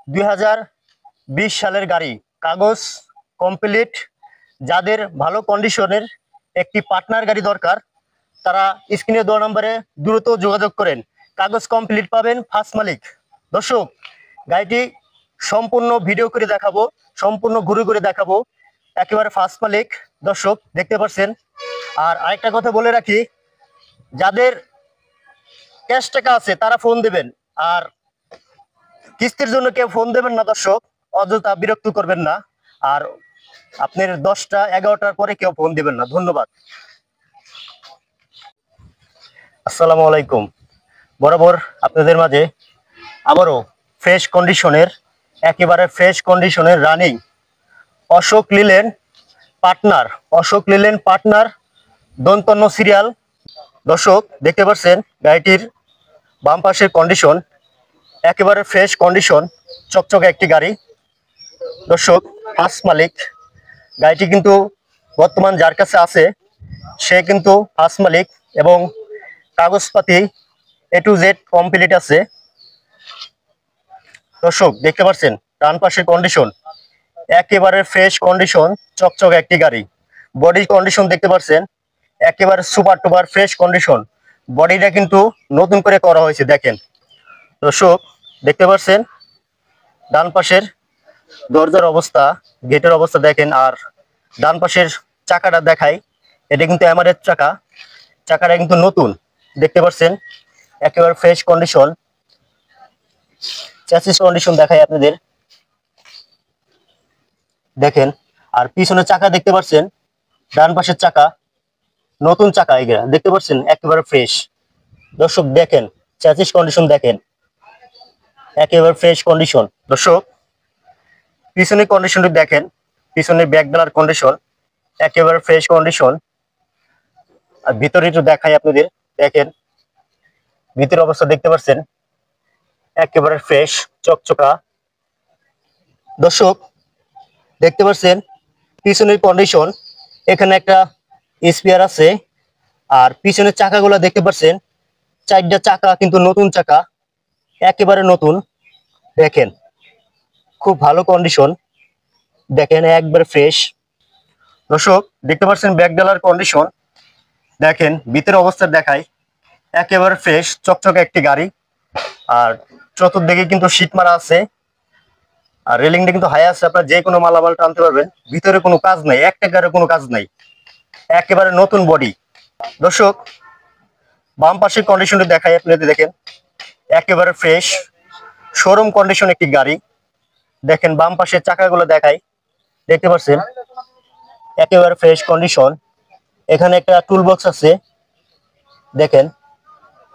2020 সালের গাড়ি, কাগজ কমপ্লিট। যাদের ভালো কন্ডিশনের একটি পার্টনার গাড়ি দরকার, তারা স্ক্রিনে দেওয়া নম্বরে দ্রুত যোগাযোগ করেন। কাগজ কমপ্লিট পাবেন, ফার্স্ট মালিক। দর্শক, গাড়িটি সম্পূর্ণ ভিডিও করে দেখাবো, সম্পূর্ণ ঘুরে ঘুরে দেখাবো, একেবারে ফার্স্ট মালিক। দর্শক দেখতে পাচ্ছেন। আর আরেকটা কথা বলে রাখি, যাদের ক্যাশ টাকা আছে তারা ফোন দেবেন, আর কিস্তির জন্য কেউ ফোন দেবেন না। দর্শক, অযথা বিরক্ত করবেন না। আর আপনার 10টা 11টার পরে কেউ ফোন দেবেন না। ধন্যবাদ। আসসালামু আলাইকুম। বরাবর আপনাদের মাঝে আবারও ফ্রেশ কন্ডিশনের, একেবারে ফ্রেশ কন্ডিশনের running Ashok Leyland partner, Ashok Leyland partner দন্তন্য সিরিয়াল। দর্শক দেখতে পাচ্ছেন গাড়িটির বাম পাশের কন্ডিশন একেবারে ফ্রেশ কন্ডিশন, চকচকে একটি গাড়ি। দর্শক, ফার্স্ট মালিক। গাড়িটি কিন্তু বর্তমান যার কাছে আছে সে কিন্তু ফার্স্ট মালিক, এবং কাগজপাতি A to Z কমপ্লিট আছে। দর্শক দেখতে পাচ্ছেন ডান পাশের কন্ডিশন একেবারে ফ্রেশ কন্ডিশন, চকচকে একটি গাড়ি। বডি কন্ডিশন দেখতে পাচ্ছেন একেবারে সুপার টুপার ফ্রেশ কন্ডিশন। বডিটা কিন্তু নতুন করে করা হয়েছে, দেখেন। দর্শক দেখতে পাচ্ছেন ডান পাশের দরজার অবস্থা, গেটের অবস্থা দেখেন। আর ডান পাশের চাকাটা দেখাই, এটা কিন্তু এমআরএফ চাকা। চাকাটা কিন্তু নতুন, দেখতে পাচ্ছেন একেবারে ফ্রেশ কন্ডিশন। চ্যাসিস কন্ডিশন দেখাই আপনাদের, দেখেন। আর পিছনের চাকা দেখতে পাচ্ছেন, ডান পাশের চাকা নতুন চাকা, এগুলা দেখতে পাচ্ছেন একেবারে ফ্রেশ। দর্শক দেখেন চ্যাসিস কন্ডিশন দেখেন, একেবারে ফ্রেশ কন্ডিশন। দর্শক পিছনের কন্ডিশনটি দেখেন, পিছনের ব্যাক ডালার কন্ডিশন একেবারে ফ্রেশ কন্ডিশন। আর ভিতরে একটু দেখাই আপনাদের, দেখেন ভিতরের অবস্থা দেখতে পাচ্ছেন একেবারে ফ্রেশ চকচকা। দর্শক দেখতে পাচ্ছেন পিছনের কন্ডিশন, এখানে একটা স্পেয়ার আছে। আর পিছনের চাকাগুলো দেখতে পাচ্ছেন, 4টা চাকা কিন্তু নতুন চাকা, একেবারে নতুন। দেখেন খুব ভালো কন্ডিশন, দেখেন একবারে ফ্রেশ। দর্শক দেখতে পাচ্ছেন ব্যাক ডালার কন্ডিশন, দেখেন ভিতরের অবস্থা দেখাই একেবারে ফ্রেশ চকচকে একটি গাড়ি। আর চতুর্দিকে কিন্তু শীট মারা আছে, আর রেলিংটা কিন্তু হাই আছে, আপনার যে কোনো মালামাল টানতে পারবেন। ভিতরে কোনো কাজ নাই, এক টাকার কোনো কাজ নাই, একেবারে নতুন বডি। দর্শক বাম পাশের কন্ডিশনটা দেখাই আপনাদের, দেখেন একেবারে ফ্রেশ শোরুম কন্ডিশন একটি গাড়ি। দেখেন বাম পাশের চাকাগুলো দেখাই, দেখতে পাচ্ছেন একেবারে ফ্রেশ কন্ডিশন। এখানে একটা টুল বক্স আছে, দেখেন।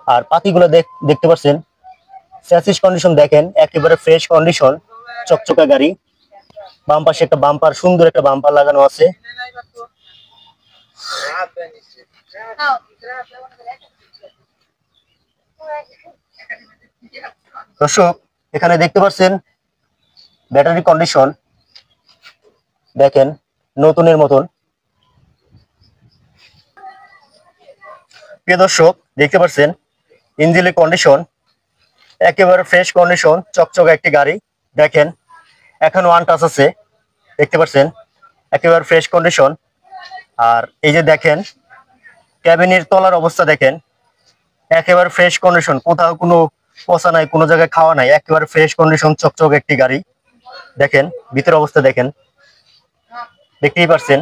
আর পাতিগুলো দেখতে পাচ্ছেন, চ্যাসিস কন্ডিশন দেখেন একেবারে ফ্রেশ কন্ডিশন, চকচকা গাড়ি। বাম পাশে একটা বাম্পার, সুন্দর একটা বাম্পার লাগানো আছে। দর্শক এখানে দেখতে পাচ্ছেন ব্যাটারি কন্ডিশন, দেখেন নতুনের মতন। প্রিয় দর্শক দেখতে পাচ্ছেন ইঞ্জিনের কন্ডিশন একেবারে ফ্রেশ কন্ডিশন, চকচকে একটি গাড়ি। দেখেন এখন ওয়ান টাচ আছে, দেখতে পাচ্ছেন একেবারে ফ্রেশ কন্ডিশন। আর এই যে দেখেন ক্যাবিনের তলার অবস্থা দেখেন একেবারে ফ্রেশ কন্ডিশন, কোথাও কোনো পচা নাই, কোনো জায়গায় খাওয়া নাই, একেবারে ফ্রেশ কন্ডিশন চকচকে একটি গাড়ি। দেখেন ভিতরের অবস্থা দেখেন, দেখতেই পাচ্ছেন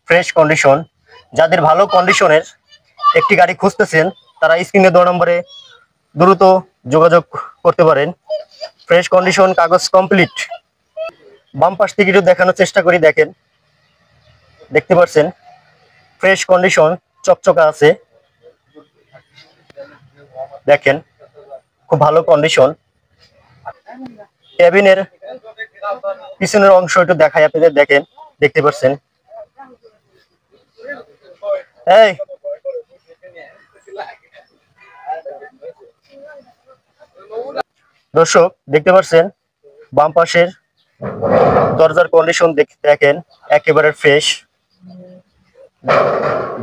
ফ্রেশ কন্ডিশন। যাদের ভালো কন্ডিশনের একটি গাড়ি খুঁজতেছেন তারা স্ক্রিনে দেওয়া নম্বরে দ্রুত যোগাযোগ করতে পারেন। ফ্রেশ কন্ডিশন, কাগজ কমপ্লিট। বাম পাশ থেকে একটু দেখানোর চেষ্টা করি, দেখেন দেখতে পাচ্ছেন ফ্রেশ কন্ডিশন, চকচকা আছে, দেখেন খুব ভালো কন্ডিশন। ক্যাবিনের পিছনের অংশ একটু দেখাই আপনাদের, দেখেন দেখতে পাচ্ছেন। এই দর্শক দেখতে পাচ্ছেন বাম পাশের দরজার কন্ডিশন দেখেন একেবারে ফ্রেশ।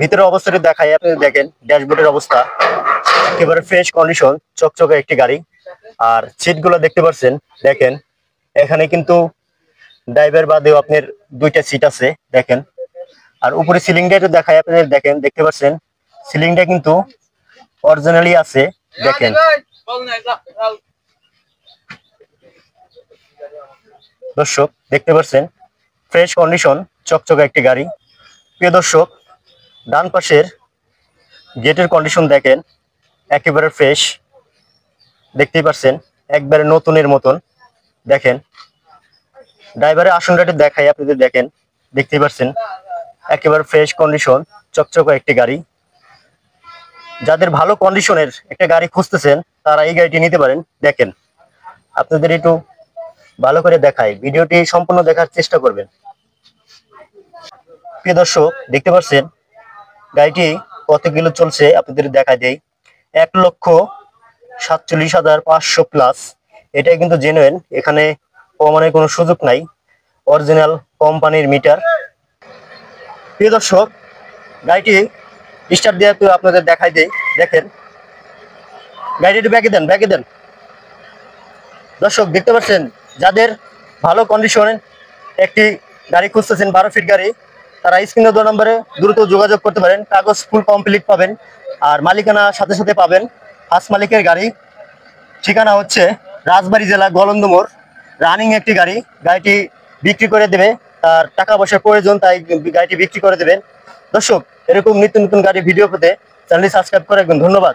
ভিতরের অবস্থাটা দেখাই আপনাদের, দেখেন ড্যাশবোর্ডের অবস্থা একেবারে ফ্রেশ কন্ডিশন, চকচকে একটি গাড়ি। আর সিট গুলো দেখতে পাচ্ছেন, দেখেন এখানে কিন্তু ড্রাইভার বাদেও আপনার দুইটা সিট আছে দেখেন। আর উপরে সিলিংটা একটু দেখায় আপনাদের, দেখেন দেখতে পাচ্ছেন সিলিংটা কিন্তু অরিজিনালি আছে দেখেন। দর্শক দেখতে পাচ্ছেন ফ্রেশ কন্ডিশন চকচকে একটি গাড়ি। প্রিয় দর্শক, ডান পাশের গেটের কন্ডিশন দেখেন একেবারে ফ্রেশ, দেখতেই পাচ্ছেন একবারে নতুনের মতন দেখেন। ড্রাইভারের আসনটা দেখাই আপনাদের, দেখেন দেখতেই পাচ্ছেন একেবারে ফ্রেশ কন্ডিশন চকচকে একটি গাড়ি। যাদের ভালো কন্ডিশনের একটা গাড়ি খুঁজতেছেন তারা এই গাড়িটি নিতে পারেন। দেখেন আপনাদের একটু ভালো করে দেখাই, ভিডিওটি সম্পূর্ণ দেখার চেষ্টা করবেন। প্রিয় দর্শক দেখতে পাচ্ছেন গাড়িটি কত কিলো চলছে আপনাদের দেখা দেই, 1,47,500 প্লাস। এটা কিন্তু জেনুইন, এখানে কমানোর কোনো সুযোগ নাই, অরিজিনাল কোম্পানির মিটার। প্রিয় দর্শক গাড়িটি স্টার্ট দিয়ে আপনাদের দেখাই দেই, দেখেন গাড়িটি ব্যাকে দেন, ব্যাকে দেন। দর্শক দেখতে পাচ্ছেন যাদের ভালো কন্ডিশনে একটি গাড়ি খুঁজতেছেন 12 ফিট গাড়ি, তারা স্ক্রিনে দেওয়া নম্বরে দ্রুত যোগাযোগ করতে পারেন। কাগজ ফুল কমপ্লিট পাবেন আর মালিকানা সাথে সাথে পাবেন। ফার্স্ট মালিকের গাড়ি, ঠিকানা হচ্ছে রাজবাড়ী জেলা গলন্দ মোড়। রানিং একটি গাড়ি, গাড়িটি বিক্রি করে দেবে, তার টাকা পয়সার প্রয়োজন তাই গাড়িটি বিক্রি করে দেবেন। দর্শক এরকম নিত্য নতুন গাড়ি ভিডিও পেতে চ্যানেলটি সাবস্ক্রাইব করে রাখবেন। ধন্যবাদ।